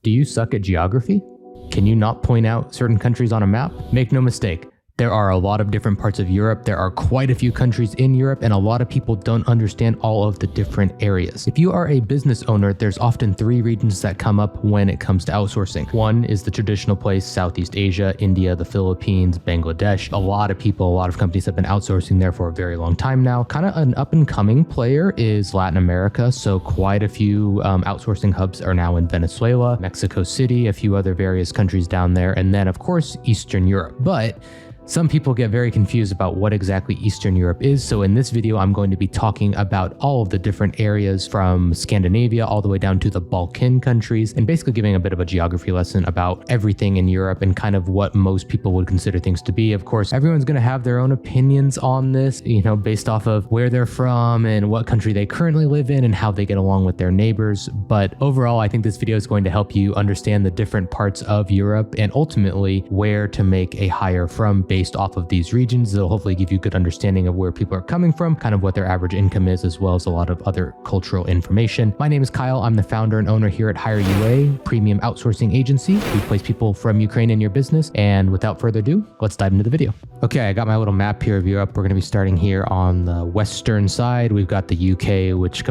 Do you suck at geography? Can you not point out certain countries on a map? Make no mistake, there are a lot of different parts of Europe. There are quite a few countries in Europe, and a lot of people don't understand all of the different areas. If you are a business owner, there's often 3 regions that come up when it comes to outsourcing. One is the traditional place, Southeast Asia, India, the Philippines, Bangladesh. A lot of people, a lot of companies have been outsourcing there for a very long time now. Kind of an up and coming player is Latin America. So quite a few outsourcing hubs are now in Venezuela, Mexico City, a few other various countries down there. And then of course, Eastern Europe. But some people get very confused about what exactly Eastern Europe is. So in this video, I'm going to be talking about all of the different areas from Scandinavia all the way down to the Balkan countries, and basically giving a bit of a geography lesson about everything in Europe and kind of what most people would consider things to be. Of course, everyone's going to have their own opinions on this, based off of where they're from and what country they currently live in and how they get along with their neighbors. But overall, I think this video is going to help you understand the different parts of Europe and ultimately where to make a hire from based off of these regions. It'll hopefully give you a good understanding of where people are coming from, kind of what their average income is, as well as a lot of other cultural information. My name is Kyle. I'm the founder and owner here at HireUA, premium outsourcing agency. We place people from Ukraine in your business. And without further ado, let's dive into the video. Okay, I got my little map here of Europe. We're going to be starting here on the western side. We've got the UK, which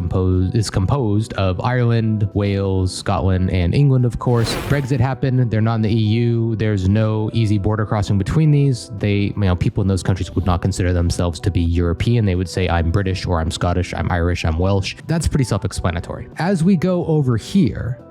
is composed of Ireland, Wales, Scotland, and England, of course. Brexit happened. They're not in the EU. There's no easy border crossing between these. People in those countries would not consider themselves to be European. They would say, I'm British, or I'm Scottish, I'm Irish, I'm Welsh. That's pretty self-explanatory. As we go over here,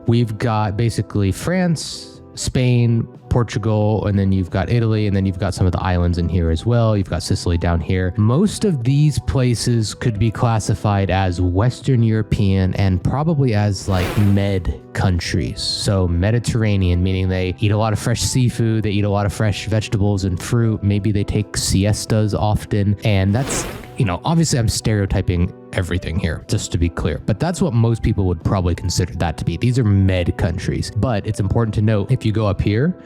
we've got basically France, Spain, Portugal, and then you've got Italy, and then you've got some of the islands in here as well. You've got Sicily down here. Most of these places could be classified as Western European and probably as like Med countries. So Mediterranean, meaning they eat a lot of fresh seafood, they eat a lot of fresh vegetables and fruit. Maybe they take siestas often. And that's, obviously I'm stereotyping everything here, just to be clear, but that's what most people would probably consider that to be. These are Med countries, but it's important to note, if you go up here,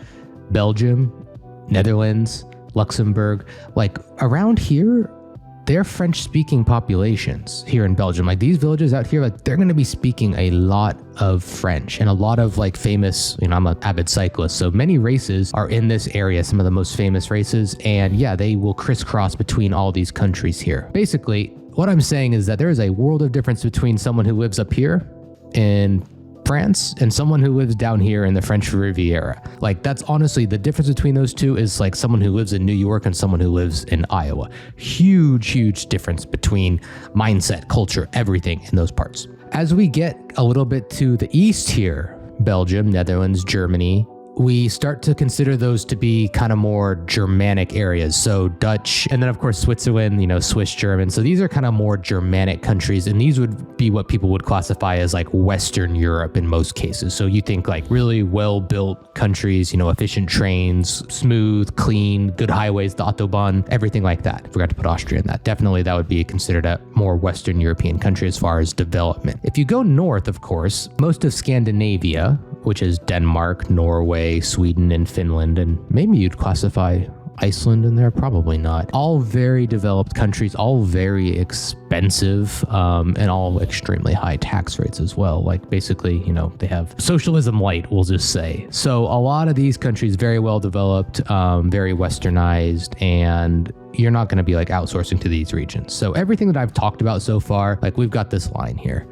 Belgium, Netherlands, Luxembourg, like around here, they're French-speaking populations here in Belgium. Like these villages out here, like they're going to be speaking a lot of French and a lot of like famous, I'm an avid cyclist, so many races are in this area, some of the most famous races. And yeah, they will crisscross between all these countries here. Basically, what I'm saying is that there is a world of difference between someone who lives up here in France and someone who lives down here in the French Riviera. Like that's honestly the difference between those two is like someone who lives in New York and someone who lives in Iowa. Huge difference between mindset, culture, everything in those parts. As we get a little bit to the east here, Belgium, Netherlands, Germany, we start to consider those to be kind of more Germanic areas. So Dutch, and then of course Switzerland, Swiss German. So these are kind of more Germanic countries, and these would be what people would classify as like Western Europe in most cases. So you think like really well-built countries, efficient trains, smooth, clean, good highways, the Autobahn, everything like that. I forgot to put Austria in that. Definitely that would be considered a more Western European country as far as development. If you go north, of course, most of Scandinavia, which is Denmark, Norway, Sweden, and Finland, and maybe you'd classify Iceland in there, probably not. All very developed countries, all very expensive, and all extremely high tax rates as well. Like basically, they have socialism light, we'll just say. So a lot of these countries, very well developed, very westernized, and you're not going to be like outsourcing to these regions. So everything that I've talked about so far, like we've got this line here.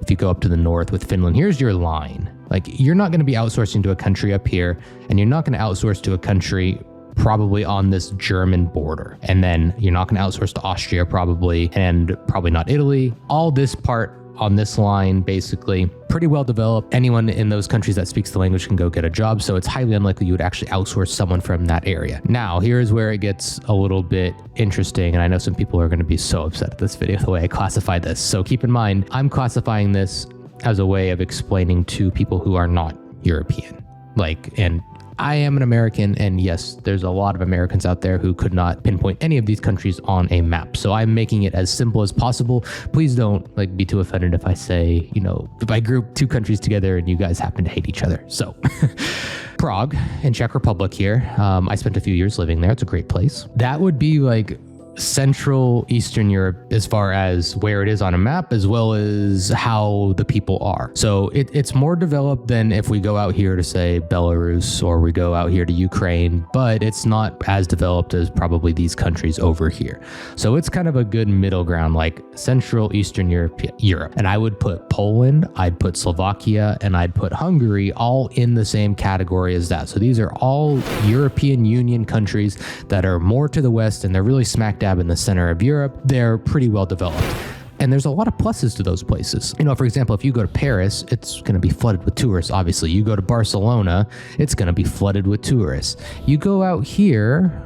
If you go up to the north with Finland, here's your line. Like you're not going to be outsourcing to a country up here, and you're not going to outsource to a country probably on this German border. And then you're not going to outsource to Austria probably, and probably not Italy. All this part on this line, basically pretty well developed. Anyone in those countries that speaks the language can go get a job. So it's highly unlikely you would actually outsource someone from that area. Now, here's where it gets a little bit interesting. And I know some people are going to be so upset at this video, the way I classify this. So keep in mind, I'm classifying this as a way of explaining to people who are not European. And I am an American, and yes, there's a lot of Americans out there who could not pinpoint any of these countries on a map. So I'm making it as simple as possible. Please don't be too offended if I say, if I group 2 countries together and you guys happen to hate each other. So Prague in Czech Republic here. I spent a few years living there. It's a great place. That would be Central Eastern Europe as far as where it is on a map, as well as how the people are. So it's more developed than if we go out here to say Belarus or we go out here to Ukraine, but it's not as developed as probably these countries over here. So it's kind of a good middle ground, like Central Eastern Europe. And I would put Poland, I'd put Slovakia, and I'd put Hungary all in the same category as that. So these are all European Union countries that are more to the west, and they're really smack dab in the center of Europe. They're pretty well developed. And there's a lot of pluses to those places. For example, if you go to Paris, it's going to be flooded with tourists, obviously. You go to Barcelona, it's going to be flooded with tourists. You go out here,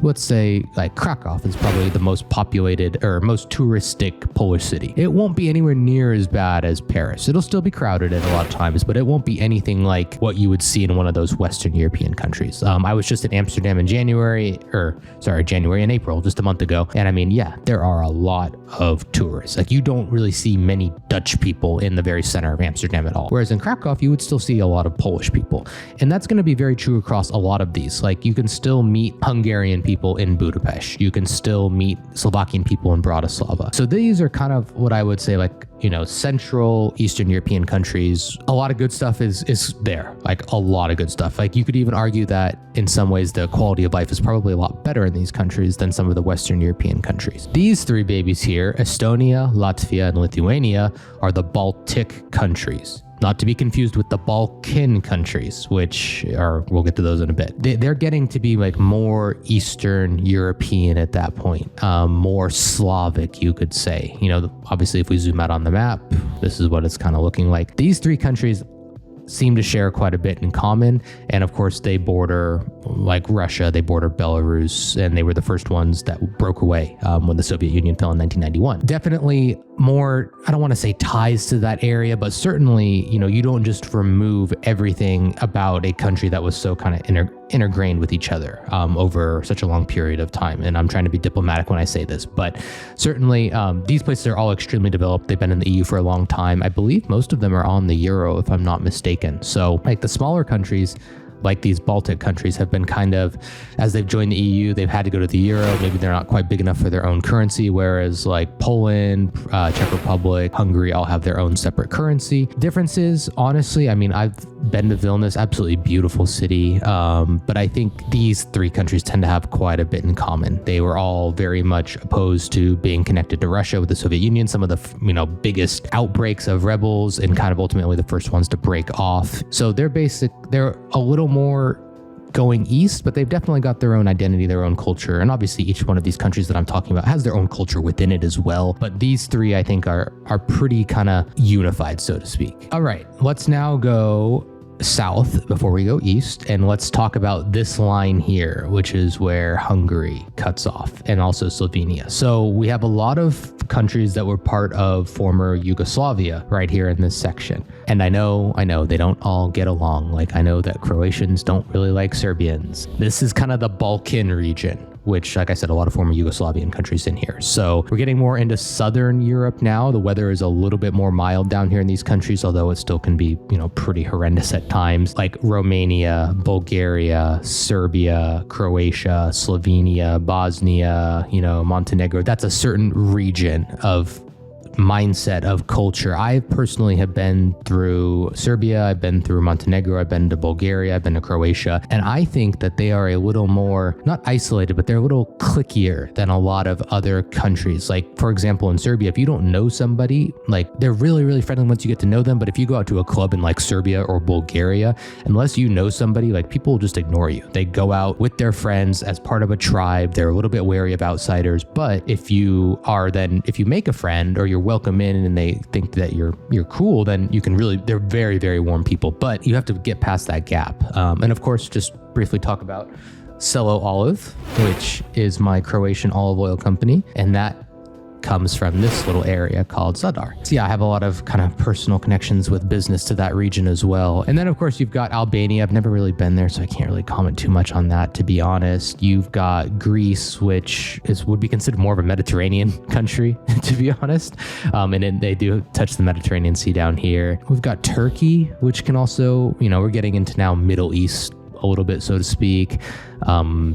let's say Krakow is probably the most populated or most touristic Polish city. It won't be anywhere near as bad as Paris. It'll still be crowded at a lot of times, but it won't be anything like what you would see in one of those Western European countries. I was just in Amsterdam in January and April, just a month ago. And there are a lot of tourists. You don't really see many Dutch people in the very center of Amsterdam at all. Whereas in Krakow, you would still see a lot of Polish people. And that's going to be very true across a lot of these. You can still meet Hungarian people in Budapest. You can still meet Slovakian people in Bratislava. So these are kind of what I would say, Central Eastern European countries. A lot of good stuff is there, a lot of good stuff. You could even argue that in some ways the quality of life is probably a lot better in these countries than some of the Western European countries. These three babies here, Estonia, Latvia, and Lithuania, are the Baltic countries. Not to be confused with the Balkan countries, which are, we'll get to those in a bit. They're getting to be more Eastern European at that point, more Slavic, you could say. Obviously, if we zoom out on the map, this is what it's kind of looking like. These three countries seem to share quite a bit in common. And of course, they border, Russia, they border Belarus, and they were the first ones that broke away when the Soviet Union fell in 1991. Definitely more, I don't want to say ties to that area, but certainly, you don't just remove everything about a country that was so kind of intergrained with each other over such a long period of time. And I'm trying to be diplomatic when I say this, but certainly these places are all extremely developed. They've been in the EU for a long time. I believe most of them are on the euro, if I'm not mistaken. So the smaller countries, like these Baltic countries, have been kind of, as they've joined the EU, they've had to go to the euro. Maybe they're not quite big enough for their own currency, whereas Poland, Czech Republic, Hungary all have their own separate currency. Differences, honestly, I've been to Vilnius, absolutely beautiful city, but I think these three countries tend to have quite a bit in common. They were all very much opposed to being connected to Russia with the Soviet Union, some of the biggest outbreaks of rebels, and kind of ultimately the first ones to break off. So they're a little more going east, but they've definitely got their own identity, their own culture. And obviously each one of these countries that I'm talking about has their own culture within it as well. But these three, I think, are pretty kind of unified, so to speak. All right, let's now go south before we go east, and let's talk about this line here, which is where Hungary cuts off, and also Slovenia. So we have a lot of countries that were part of former Yugoslavia right here in this section. And I know they don't all get along. I know that Croatians don't really like Serbians. This is kind of the Balkan region, which, like I said, a lot of former Yugoslavian countries in here. So we're getting more into Southern Europe now. The weather is a little bit more mild down here in these countries, although it still can be, pretty horrendous at times, like Romania, Bulgaria, Serbia, Croatia, Slovenia, Bosnia, Montenegro. That's a certain region of mindset of culture. I personally have been through Serbia, I've been through Montenegro, I've been to Bulgaria, I've been to Croatia, and I think that they are a little more, not isolated, but they're a little cliquier than a lot of other countries. For example, in Serbia, if you don't know somebody, they're really, really friendly once you get to know them, but if you go out to a club in Serbia or Bulgaria, unless you know somebody, people will just ignore you. They go out with their friends as part of a tribe. They're a little bit wary of outsiders, but if you make a friend or you're welcome in and they think that you're cool, then you can really, they're very, very warm people, but you have to get past that gap. And of course, just briefly talk about Selo Olive, which is my Croatian olive oil company, and that comes from this little area called Zadar. So yeah, I have a lot of kind of personal connections with business to that region as well. And then of course you've got Albania. I've never really been there, so I can't really comment too much on that, to be honest. You've got Greece, which would be considered more of a Mediterranean country, to be honest. And then they do touch the Mediterranean Sea down here. We've got Turkey, which can also, we're getting into now Middle East a little bit, so to speak.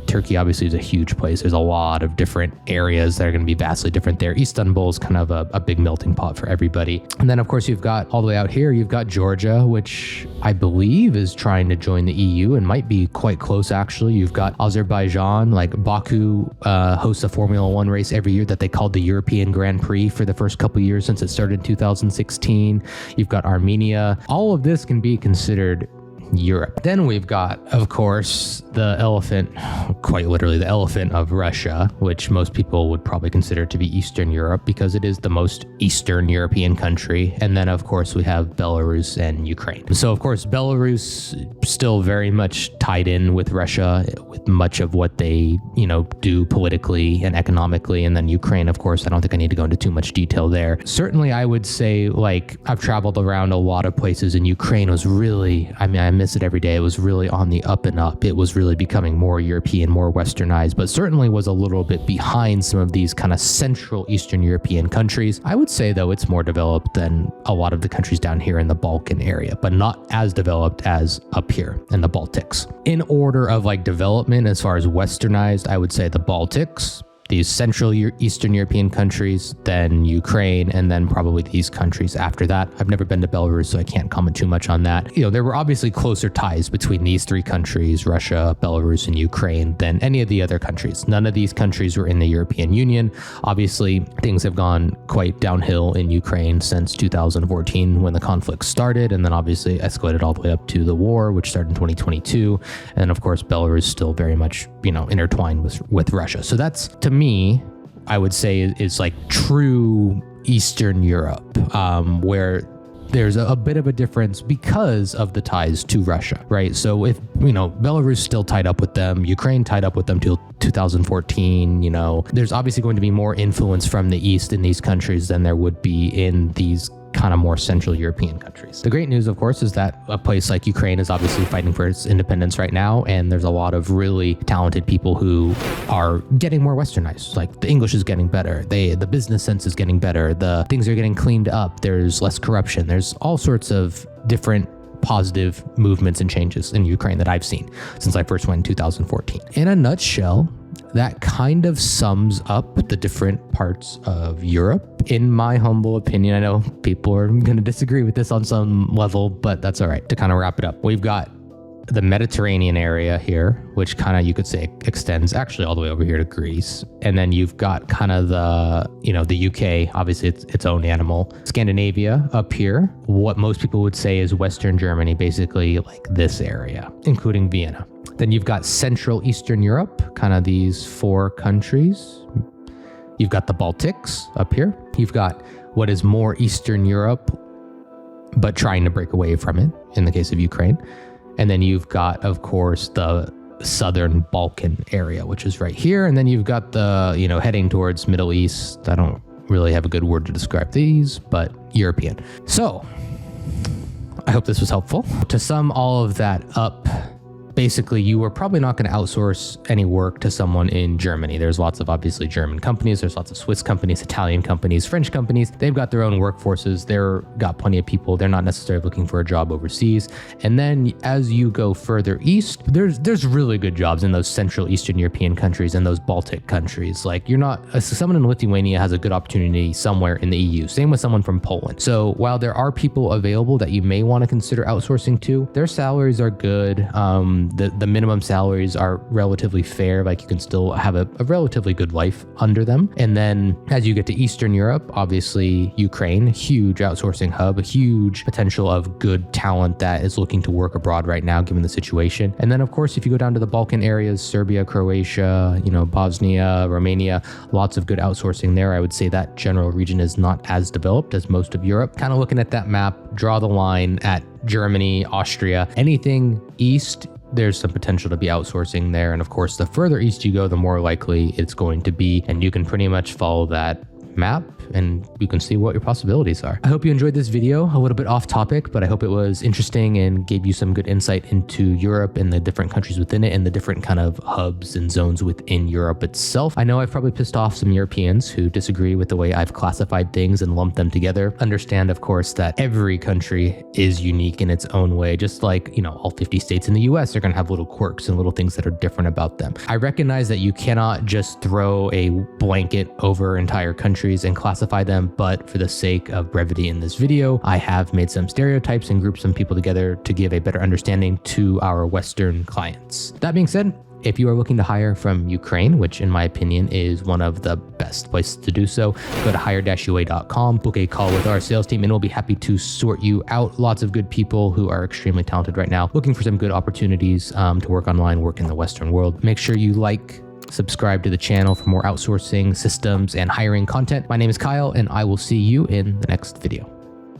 Turkey obviously is a huge place. There's a lot of different areas that are going to be vastly different there. Istanbul is kind of a big melting pot for everybody. And then of course you've got all the way out here, you've got Georgia, which I believe is trying to join the EU and might be quite close actually. You've got Azerbaijan, like Baku hosts a Formula One race every year that they called the European Grand Prix for the first couple of years since it started in 2016. You've got Armenia. All of this can be considered Europe. Then we've got, of course, the elephant, quite literally the elephant of Russia, which most people would probably consider to be Eastern Europe because it is the most Eastern European country. And then, of course, we have Belarus and Ukraine. So, of course, Belarus still very much tied in with Russia with much of what they, do politically and economically. And then Ukraine, of course, I don't think I need to go into too much detail there. Certainly, I would say, I've traveled around a lot of places and Ukraine was really, I miss it every day. It was really on the up and up. It was really becoming more European, more westernized, but certainly was a little bit behind some of these kind of Central Eastern European countries. I would say, though, it's more developed than a lot of the countries down here in the Balkan area, but not as developed as up here in the Baltics. In order of development, as far as westernized, I would say the Baltics, these Central Eastern European countries, then Ukraine, and then probably these countries after that. I've never been to Belarus, so I can't comment too much on that. There were obviously closer ties between these three countries, Russia, Belarus, and Ukraine, than any of the other countries. None of these countries were in the European Union. Obviously, things have gone quite downhill in Ukraine since 2014 when the conflict started, and then obviously escalated all the way up to the war, which started in 2022. And of course, Belarus still very much, intertwined with Russia. So that's, to me, I would say is true Eastern Europe, where there's a bit of a difference because of the ties to Russia, right? So if, Belarus still tied up with them, Ukraine tied up with them till 2014, there's obviously going to be more influence from the East in these countries than there would be in these kind of more Central European countries. The great news, of course, is that a place like Ukraine is obviously fighting for its independence right now, and there's a lot of really talented people who are getting more westernized. The English is getting better, the business sense is getting better, the things are getting cleaned up, there's less corruption, there's all sorts of different positive movements and changes in Ukraine that I've seen since I first went in 2014. In a nutshell, that kind of sums up the different parts of Europe, in my humble opinion. I know people are going to disagree with this on some level, but that's all right. To kind of wrap it up, we've got the Mediterranean area here, which kind of, you could say, extends actually all the way over here to Greece. And then you've got kind of the UK, obviously it's its own animal. Scandinavia up here, what most people would say is Western Germany, basically this area, including Vienna. Then you've got Central Eastern Europe, kind of these four countries. You've got the Baltics up here. You've got what is more Eastern Europe, but trying to break away from it in the case of Ukraine. And then you've got, of course, the Southern Balkan area, which is right here. And then you've got the, heading towards Middle East. I don't really have a good word to describe these, but European. So I hope this was helpful. To sum all of that up, basically, you are probably not going to outsource any work to someone in Germany. There's lots of obviously German companies. There's lots of Swiss companies, Italian companies, French companies. They've got their own workforces. They're got plenty of people. They're not necessarily looking for a job overseas. And then as you go further east, there's really good jobs in those Central Eastern European countries and those Baltic countries. Someone in Lithuania has a good opportunity somewhere in the EU. Same with someone from Poland. So while there are people available that you may want to consider outsourcing to, their salaries are good. The minimum salaries are relatively fair. You can still have a relatively good life under them. And then as you get to Eastern Europe, obviously Ukraine, huge outsourcing hub, a huge potential of good talent that is looking to work abroad right now, given the situation. And then of course, if you go down to the Balkan areas, Serbia, Croatia, Bosnia, Romania, lots of good outsourcing there. I would say that general region is not as developed as most of Europe. Kind of looking at that map, draw the line at Germany, Austria, anything east, there's some potential to be outsourcing there. And of course, the further east you go, the more likely it's going to be. And you can pretty much follow that map and you can see what your possibilities are. I hope you enjoyed this video, a little bit off topic, but I hope it was interesting and gave you some good insight into Europe and the different countries within it and the different kind of hubs and zones within Europe itself. I know I've probably pissed off some Europeans who disagree with the way I've classified things and lumped them together. Understand, of course, that every country is unique in its own way, just like, all 50 states in the US are going to have little quirks and little things that are different about them. I recognize that you cannot just throw a blanket over entire countries and classify them, but for the sake of brevity in this video, I have made some stereotypes and grouped some people together to give a better understanding to our Western clients. That being said, if you are looking to hire from Ukraine, which in my opinion is one of the best places to do so, go to hire-ua.com, book a call with our sales team, and we'll be happy to sort you out. Lots of good people who are extremely talented right now, looking for some good opportunities to work online, work in the Western world. Make sure you subscribe to the channel for more outsourcing, systems, and hiring content. My name is Kyle, and I will see you in the next video.